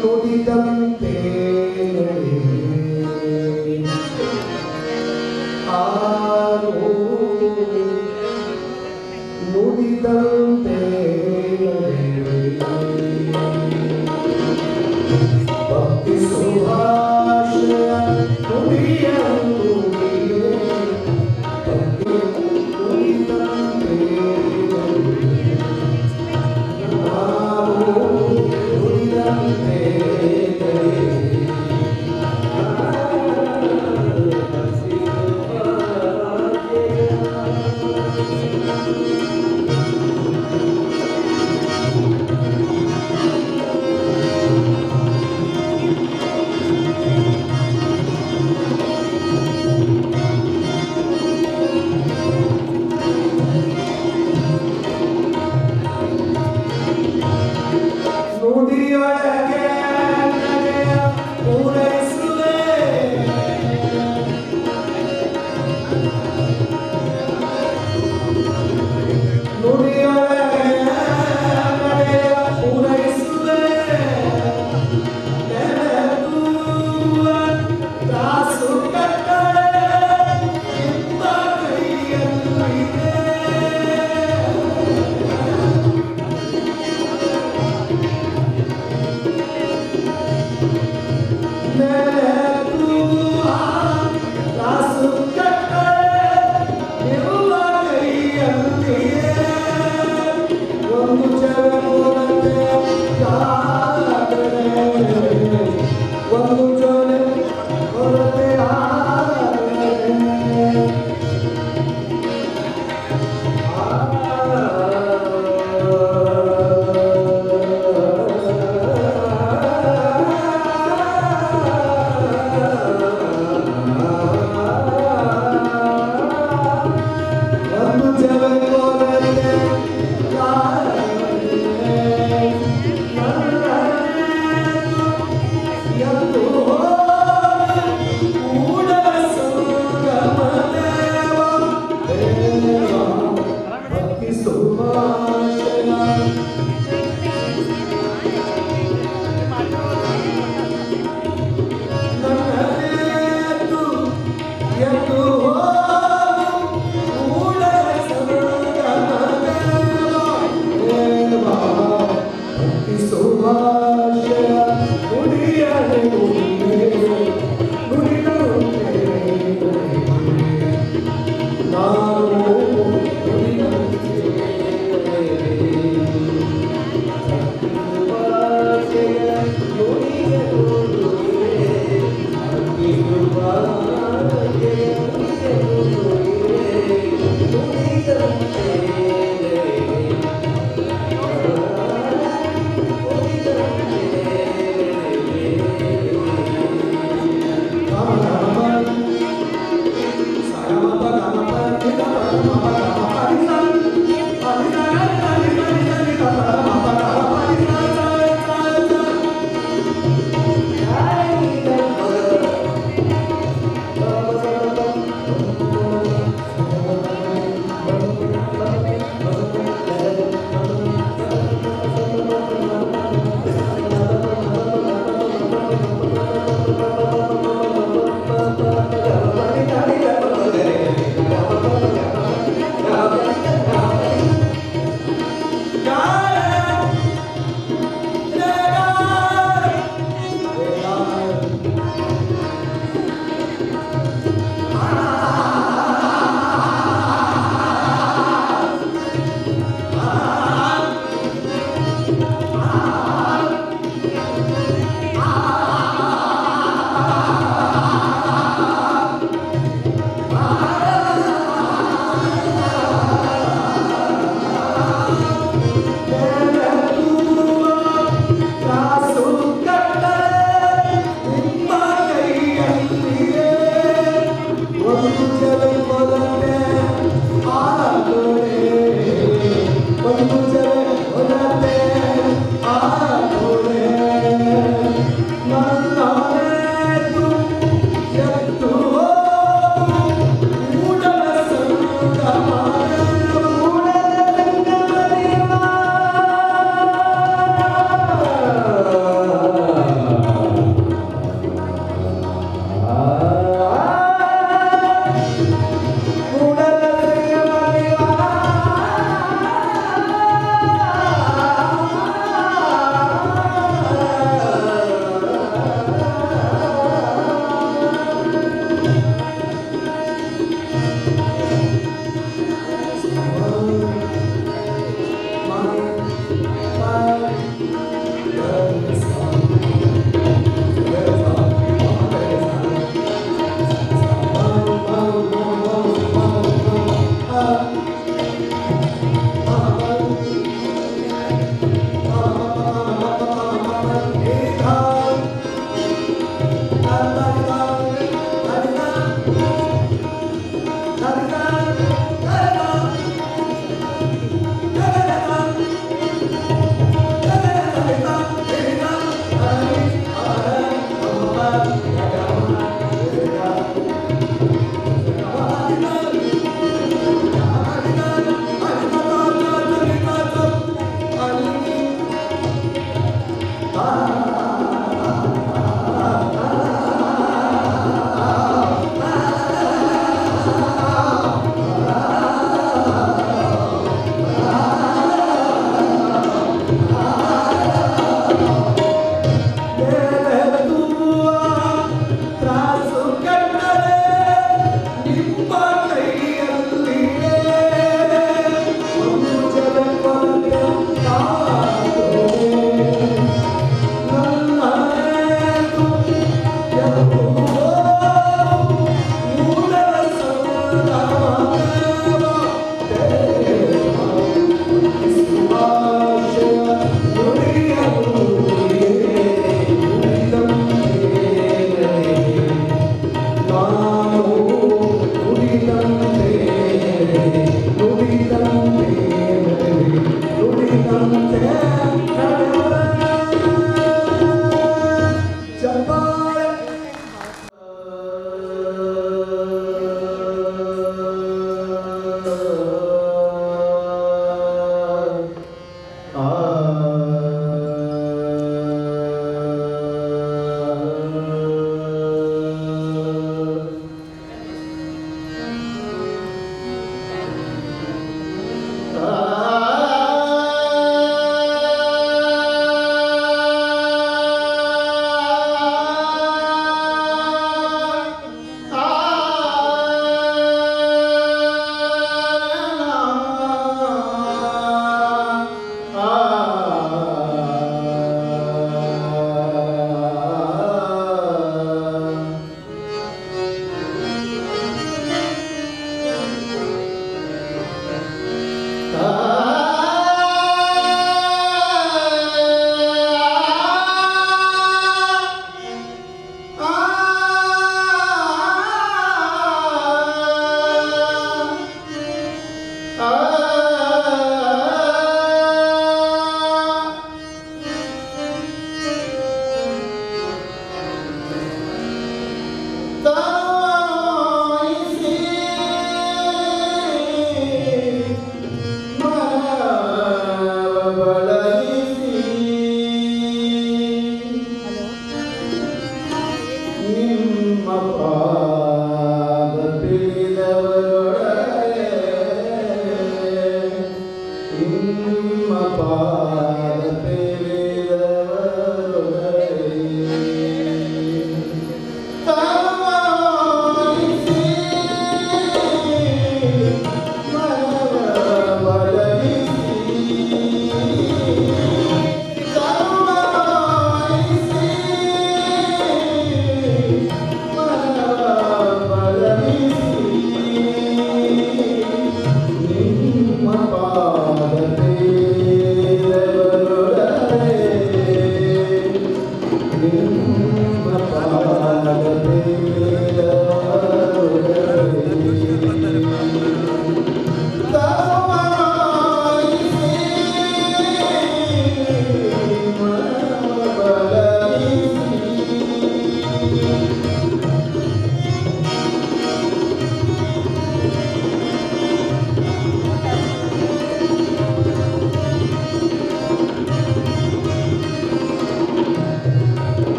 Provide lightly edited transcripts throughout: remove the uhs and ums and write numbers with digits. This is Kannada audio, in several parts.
ನುಡಿದಂತೆ ಆರು ನುಡಿದಂತೆ ಭಕ್ತಿ ಸುಭಾಷಯ ನುಡಿಯಲು ಭಕ್ತಿ ನುಡಿದಂತೆ ಆರು ನುಡಿದಂತೆ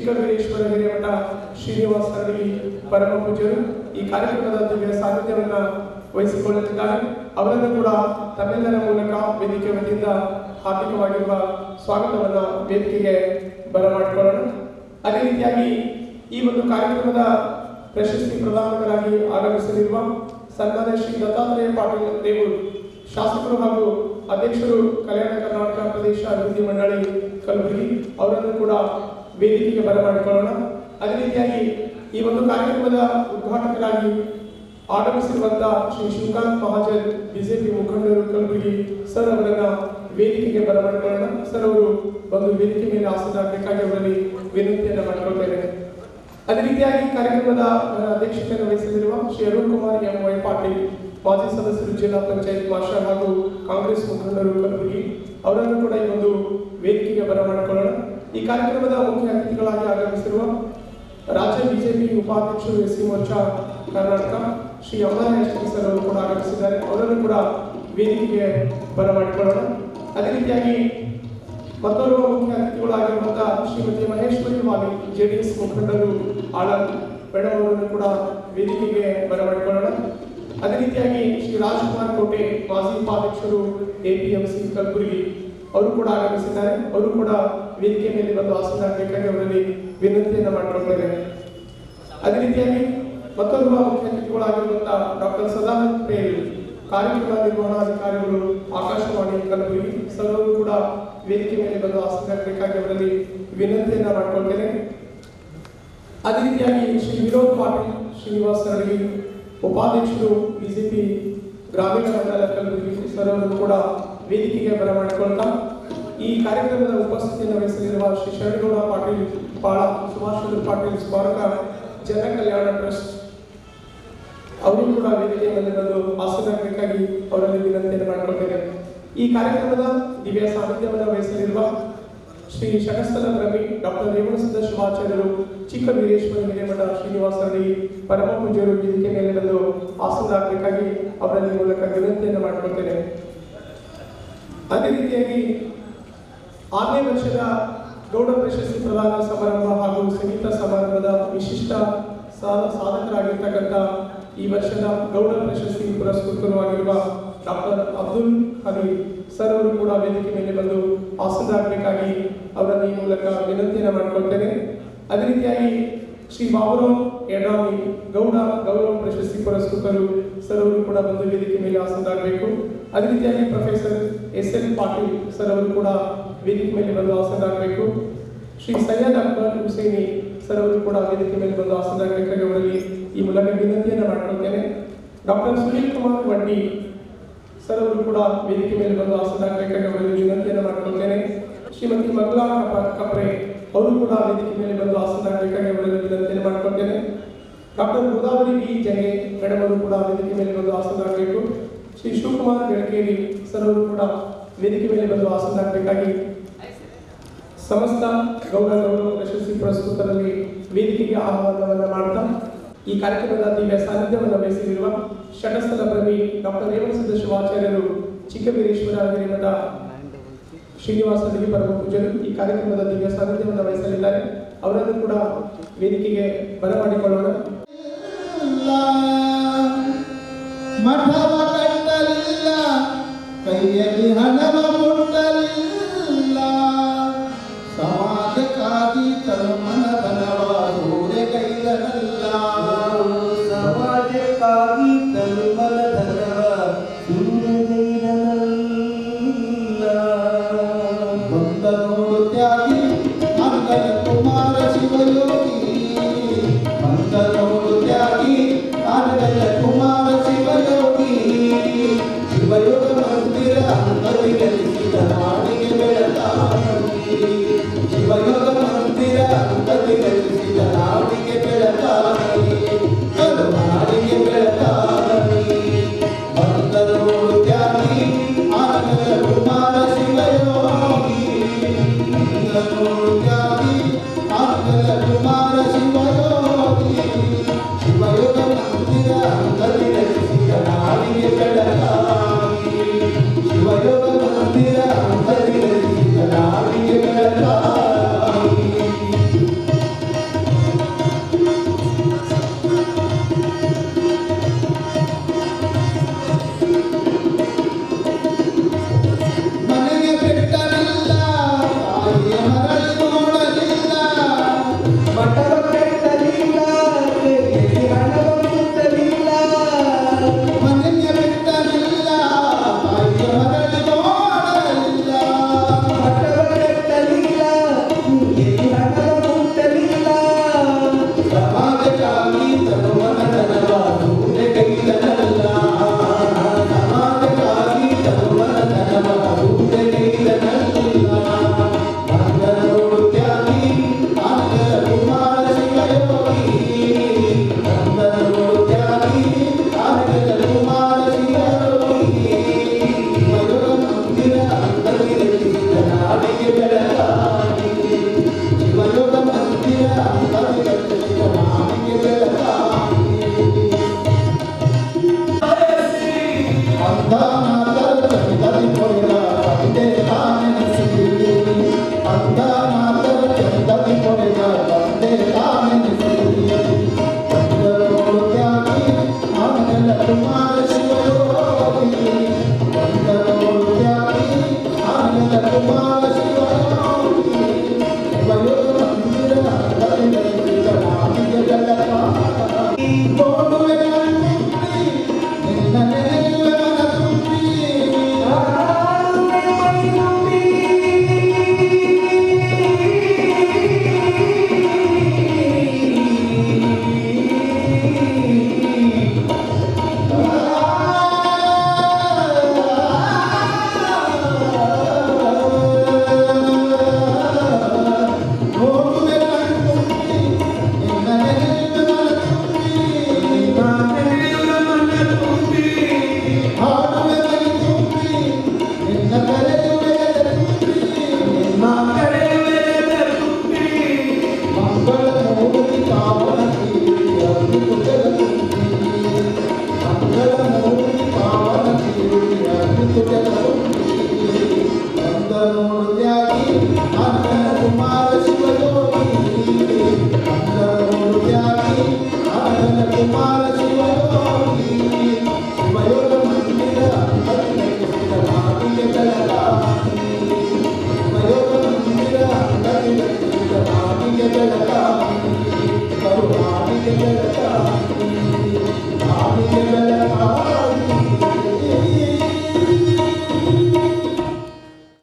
ಚಿಕ್ಕವೀರೇಶ್ವರ ಹಿರೇಮಠ ಶ್ರೀನಿವಾಸ ಅರಳಿ ಪರಮ ಪೂಜ್ಯರು ಈ ಕಾರ್ಯಕ್ರಮದ ದಿವ್ಯ ಸಾನ್ನಿಧ್ಯವನ್ನು ವಹಿಸಿಕೊಳ್ಳುತ್ತಿದ್ದಾರೆ. ಅವರನ್ನು ಕೂಡ ತಮ್ಮೆಲ್ಲರ ಮೂಲಕ ವೇದಿಕೆ ವತಿಯಿಂದ ಹಾರ್ದಿಕವಾಗಿರುವ ಸ್ವಾಗತವನ್ನು ವೇದಿಕೆಗೆ ಬರಮಾಡಿಕೊಳ್ಳೋಣ. ಅದೇ ರೀತಿಯಾಗಿ ಈ ಒಂದು ಕಾರ್ಯಕ್ರಮದ ಪ್ರಶಸ್ತಿ ಪ್ರದಾನಕರಾಗಿ ಆಗಮಿಸಲಿರುವ ಸನ್ಮಾನ್ಯ ಶ್ರೀ ದತ್ತಾತ್ರೇಯ ಪಾಟೀಲ್ ದೇವರು ಶಾಸಕರು ಹಾಗೂ ಅಧ್ಯಕ್ಷರು ಕಲ್ಯಾಣ ಕರ್ನಾಟಕ ಪ್ರದೇಶ ಅಭಿವೃದ್ಧಿ ಮಂಡಳಿ ಕಲಬುರಗಿ ಅವರನ್ನು ಕೂಡ ವೇದಿಕೆಗೆ ಬರಮಾಡಿಕೊಳ್ಳೋಣ. ಅದೇ ರೀತಿಯಾಗಿ ಈ ಒಂದು ಕಾರ್ಯಕ್ರಮದ ಉದ್ಘಾಟಕರಾಗಿ ಆಗಮಿಸಿರುವಂತಹ ಶ್ರೀ ಶಿವಕಾಂತ್ ಮಹಾಜನ್ ಬಿಜೆಪಿ ಮುಖಂಡರು ಕಲಬುರಗಿ ಸರ್ ಅವರನ್ನ ವೇದಿಕೆಗೆ ಬರಮಾಡಿಕೊಳ್ಳೋಣ. ಸರ್ ಅವರು ಒಂದು ವೇದಿಕೆ ಮೇಲೆ ಆಸೀನರಾಗಬೇಕಾಗಿ ಅವರಲ್ಲಿ ವಿನಂತಿಯನ್ನು ಮಾಡಿಕೊಳ್ತೇನೆ. ಅದೇ ರೀತಿಯಾಗಿ ಕಾರ್ಯಕ್ರಮದ ಅಧ್ಯಕ್ಷತೆಯನ್ನು ವಹಿಸಲಿರುವ ಶ್ರೀ ಅರುಣ್ ಕುಮಾರ್ ಎಂ ವೈ ಪಾಟೀಲ್ ಮಾಜಿ ಸದಸ್ಯರು ಜಿಲ್ಲಾ ಪಂಚಾಯತ್ ಮಾಸ್ಟರ್ ಹಾಗೂ ಕಾಂಗ್ರೆಸ್ ಮುಖಂಡರು ಕಲಬುರಗಿ ಅವರನ್ನು ಕೂಡ ಈ ಒಂದು ವೇದಿಕೆಗೆ ಬರಮಾಡಿಕೊಳ್ಳೋಣ. ಈ ಕಾರ್ಯಕ್ರಮದ ಮುಖ್ಯ ಅತಿಥಿಗಳಾಗಿ ಆಗಮಿಸಿರುವ ರಾಜ್ಯ ಬಿಜೆಪಿ ಉಪಾಧ್ಯಕ್ಷರು ಎಸ್ ಸಿ ಮೋರ್ಚಾ ಕರ್ನಾಟಕ ಶ್ರೀ ಅಮರ ಸರ್ ಅವರು ಕೂಡ ಆಗಮಿಸಿದ್ದಾರೆ. ಅವರನ್ನು ಕೂಡ ವೇದಿಕೆಗೆ ಬರಮಾಡಿಕೊಳ್ಳೋಣ. ಅದೇ ರೀತಿಯಾಗಿ ಮತ್ತೋರ್ವ ಮುಖ್ಯ ಅತಿಥಿಗಳಾಗಿರುವಂತಹ ಶ್ರೀಮತಿ ಮಹೇಶ್ವರಿ ವಾಲಿ ಜೆಡಿಎಸ್ ಮುಖಂಡರು ಆಳಂದ್ ಮೇಡಮ್ ಅವರನ್ನು ಕೂಡ ವೇದಿಕೆಗೆ ಬರಮಾಡಿಕೊಳ್ಳೋಣ. ಅದೇ ರೀತಿಯಾಗಿ ಶ್ರೀ ರಾಜ್ಕುಮಾರ್ ಕೋಟೆ ಮಾಜಿ ಉಪಾಧ್ಯಕ್ಷರು APMC ಕಲಬುರಗಿ ಅವರು ಕೂಡ ಆಗಮಿಸಿದ್ದಾರೆ. ಅವರು ಕೂಡ ವೇದಿಕೆ ಮೇಲೆ ಬಂದು ಆಸೀನರಾಗಬೇಕಾಗಿ ಅವರಲ್ಲಿ ವಿನಂತಿಯನ್ನು ಮಾಡಿಕೊಳ್ತೇನೆ. ಅದೇ ರೀತಿಯಾಗಿ ಮತ್ತೊಬ್ಬ ಮುಖ್ಯ ಅತಿಥಿಗಳಾಗಿರುವಂತಹ ಡಾಕ್ಟರ್ ಸದಾನಂದ ಪೇಲ್ ಕಾರ್ಯಕ್ರಮ ನಿರ್ವಹಣಾಧಿಕಾರಿಗಳು ಆಕಾಶವಾಣಿ ಕಲಬುರಗಿ ಸರ್ ಅವರು ಕೂಡ ವೇದಿಕೆ ಮೇಲೆ ಬಂದು ಆಸೀನರಾಗಬೇಕಾಗಿ ಅವರಲ್ಲಿ ವಿನಂತಿಯನ್ನು ಮಾಡಿಕೊಳ್ತೇನೆ. ಅದೇ ರೀತಿಯಾಗಿ ಶ್ರೀ ವಿನೋದ್ ಪಾಟೀಲ್ ಶ್ರೀನಿವಾಸ ಅರಳಿ ಉಪಾಧ್ಯಕ್ಷರು ಬಿಜೆಪಿ ಗ್ರಾಮೀಣ ಮಂಡಲ ಕಲಬುರಗಿ ಸರ್ ಅವರು ಕೂಡ ವೇದಿಕೆಗೆ ಬರಮಾಡಿಕೊಳ್ತಾ ಈ ಕಾರ್ಯಕ್ರಮದ ಉಪಸ್ಥಿತಿಯನ್ನು ವಹಿಸಲಿರುವ ಶ್ರೀ ಶರಣಗೌಡ ಪಾಟೀಲ್ ಪಾಳ ಸುಭಾಷ್ ಚಂದ್ರ ಪಾಟೀಲ್ ಸ್ಮಾರಕ ಜನ ಕಲ್ಯಾಣ ಟ್ರಸ್ಟ್ ಅವರು ಕೂಡ ವೇದಿಕೆ ಮೇಲೆ ಬಂದು ಆಸೀನರಾಗಬೇಕಾಗಿ ಅವರಲ್ಲಿ ವಿನಂತಿಯನ್ನು ಮಾಡಿಕೊಳ್ತೇನೆ. ಈ ಕಾರ್ಯಕ್ರಮದ ದಿವ್ಯ ಸಾನ್ನಿಧ್ಯವನ್ನು ವಹಿಸಲಿರುವ ಶ್ರೀ ಶಟಸ್ಥಲ ಬ್ರಹ್ಮಿ ಡಾಕ್ಟರ್ ರೇವಣಸಿದ್ಧ ಶಿವಾಚಾರ್ಯರು ಚಿಕ್ಕವೀರೇಶ್ವರ ಹಿರೇಮಠ ಶ್ರೀನಿವಾಸ ಅರಳಿ ಪರಮ ಪೂಜ್ಯರು ವೇದಿಕೆ ಮೇಲೆ ಬಂದು ಆಸೀನರಾಗಬೇಕಾಗಿ ಅವರಲ್ಲಿ ಮೂಲಕ ವಿನಂತಿಯನ್ನು ಮಾಡಿಕೊಳ್ತೇನೆ. ಅದೇ ರೀತಿಯಾಗಿ 6ನೇ ವರ್ಷದ ಗೌಡ ಪ್ರಶಸ್ತಿ ಪ್ರದಾನ ಸಮಾರಂಭ ಹಾಗೂ ಸಂಗೀತ ಸಮಾರಂಭದ ವಿಶಿಷ್ಟ ಸಾಧಕರಾಗಿರ್ತಕ್ಕಂಥ ಈ ವರ್ಷದ ಗೌಡ ಪ್ರಶಸ್ತಿ ಪುರಸ್ಕೃತರು ಆಗಿರುವ ಡಾಕ್ಟರ್ ಅಬ್ದುಲ್ ಹಮೀದ್ ಸರ್ ಅವರು ಕೂಡ ವೇದಿಕೆ ಮೇಲೆ ಬಂದು ಆಸೀನರಾಗಬೇಕಾಗಿ ಅವರನ್ನು ಈ ಮೂಲಕ ವಿನಂತಿಯನ್ನು ಮಾಡಿಕೊಳ್ತೇನೆ. ಅದೇ ರೀತಿಯಾಗಿ ಶ್ರೀ ಬಾಬುರಾವ್ ಯಡ್ರಾಮಿ ಗೌಡ ಗೌರವ ಪ್ರಶಸ್ತಿ ಪುರಸ್ಕೃತರು ಸರ್ ಅವರು ಕೂಡ ಬಂದು ವೇದಿಕೆ ಮೇಲೆ ಆಸೀನರಾಗಬೇಕು. ಅದೇ ರೀತಿಯಾಗಿ ಪ್ರೊಫೆಸರ್ SL ಪಾಟೀಲ್ ಸರ್ ಅವರು ಕೂಡ ವೇದಿಕೆ ಮೇಲೆ ಬಂದು ಆಸೀನರಾಗಬೇಕು. ಶ್ರೀ ಸೈಯದ್ ಅಕ್ಬರ್ ಹುಸೇನಿ ಸರ್ ಅವರು ಕೂಡ ವೇದಿಕೆ ಮೇಲೆ ಬಂದು ಆಸೀನರಾಗಬೇಕಾಗಿ ಅವರಲ್ಲಿ ಈ ಮೂಲಕ ವಿನಂತಿಯನ್ನು ಮಾಡಿಕೊಳ್ತೇನೆ. ಡಾಕ್ಟರ್ ಸುನೀಲ್ ಕುಮಾರ್ ವಡ್ಡಿ ಸರ್ ಅವರು ಕೂಡ ವೇದಿಕೆ ಮೇಲೆ ಬಂದು ಆಸೀನರಾಗಬೇಕಾಗಿ ಅವರಲ್ಲಿ ವಿನಂತಿಯನ್ನು ಮಾಡಿಕೊಳ್ತೇನೆ. ಶ್ರೀಮತಿ ಮಗ್ಲಾ ಕಪ್ರೆ ಅವರು ಕೂಡ ವೇದಿಕೆ ಮೇಲೆ ಬಂದು ಆಸೀನರಾಗಬೇಕಾಗಿ ಅವರಲ್ಲಿ ವಿನಂತಿಯನ್ನು ಮಾಡಿಕೊಳ್ತೇನೆ. ಡಾಕ್ಟರ್ ಗೋದಾವರಿ ಬಿ ಜಂಗೆ ಮೇಡಮ್ ಅವರು ಕೂಡ ವೇದಿಕೆ ಮೇಲೆ ಬಂದು ಆಸೀನರಾಗಬೇಕು. ಶ್ರೀ ಶಿವಕುಮಾರ್ ಬೆಳಕೇರಿ ಸರ್ ಅವರು ಕೂಡ ವೇದಿಕೆ ಮೇಲೆ ಬಂದು ಆಸೀನರಾಗಬೇಕಾಗಿ ಸಮಸ್ತ ಗೌಡ ಗೌರವ ಪ್ರಶಸ್ತಿ ಪುರಸ್ಕೃತರಲ್ಲಿ ವೇದಿಕೆಗೆ ಆಹ್ವಾನವನ್ನು ಮಾಡ್ತಾ ಈ ಕಾರ್ಯಕ್ರಮದ ದಿವ್ಯ ಸಾನ್ನಿಧ್ಯವನ್ನು ವಹಿಸಲಿರುವ ಶಟಸ್ಥಲ ಬ್ರಹ್ಮಿ ಡಾಕ್ಟರ್ ರೇವಣಸಿದ್ಧ ಶಿವಾಚಾರ್ಯರು ಚಿಕ್ಕವೀರೇಶ್ವರ ಹಿರೇಮಠ ಶ್ರೀನಿವಾಸ ಅರಳಿ ಪರಮ ಪೂಜ್ಯರು ಈ ಕಾರ್ಯಕ್ರಮದ ದಿವ್ಯ ಸಾನ್ನಿಧ್ಯವನ್ನು ವಹಿಸಲಿದ್ದಾರೆ. ಅವರನ್ನು ಕೂಡ ವೇದಿಕೆಗೆ ಬರಮಾಡಿಕೊಳ್ಳೋಣ. ಮಠವ ಕಟ್ಟಲಿಲ್ಲ, ಕೈಯಲ್ಲಿ ಹಣವ ಮುಟ್ಟಲಿಲ್ಲ, ಸಮಾಜಕ್ಕಾಗಿ ತರುಮನ ಧನವ ಸೂರೆಗೈದನಲ್ಲ, ಸಮಾಜಕ್ಕಾಗಿ ತರುಮನ ಧನವ ಸೂರೆಗೈದನಲ್ಲ. ಬಂದ ನೋಡು ತ್ಯಾಗಿ ಅಂಗನ ಕುಮಾರ ಶಿವಯೋಗಿ, ಬಂದ ನೋಡು ತ್ಯಾಗಿ ಅಂಗನ ಕುಮಾರ ಶಿವಯೋಗಿ, ಶಿವಯೋಗ ಮಂದಿರ ಅಂಗಡಿ ನೆಲೆಸಿದ ನಾಡಿಗೆ ಬೆಳಕಾಗಿ, ಶಿವಯೋಗ ಮಂದಿರ ಅಂಗಡಿ ನೆಲೆಸಿದ ನಾಡಿಗೆ ಬೆಳಕಾಗಿ, ನಾಡಿಗೆ ಬೆಳಕಾಗಿ. ಬಂದ ನೋಡು ತ್ಯಾಗಿ ಅಂಗನ ಕುಮಾರ ಶಿವಯೋಗಿ, ಬಂದ ನೋಡು ತ್ಯಾಗಿ ಅಂಗನ ಕುಮಾರ ಶಿವಯೋಗಿ, ಶಿವಯೋಗ ಮಂದಿರ ಅಂಗಡಿ ನೆಲೆಸಿದ ನಾಡಿಗೆ ಬೆಳಕಾಗಿ, ಶಿವಯೋಗ ಮಂದಿರ ಅಂಗಡಿ ನೆಲೆಸಿದ ನಾಡಿಗೆ ಬೆಳಕಾಗಿ.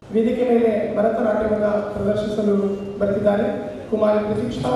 ವೇದಿಕೆ ಮೇಲೆ ಭರತನಾಟ್ಯವನ್ನು ಪ್ರದರ್ಶಿಸಲು ಬರ್ತಿದ್ದಾರೆ ಕುಮಾರಿ ಪ್ರತೀಕ್ಷಾ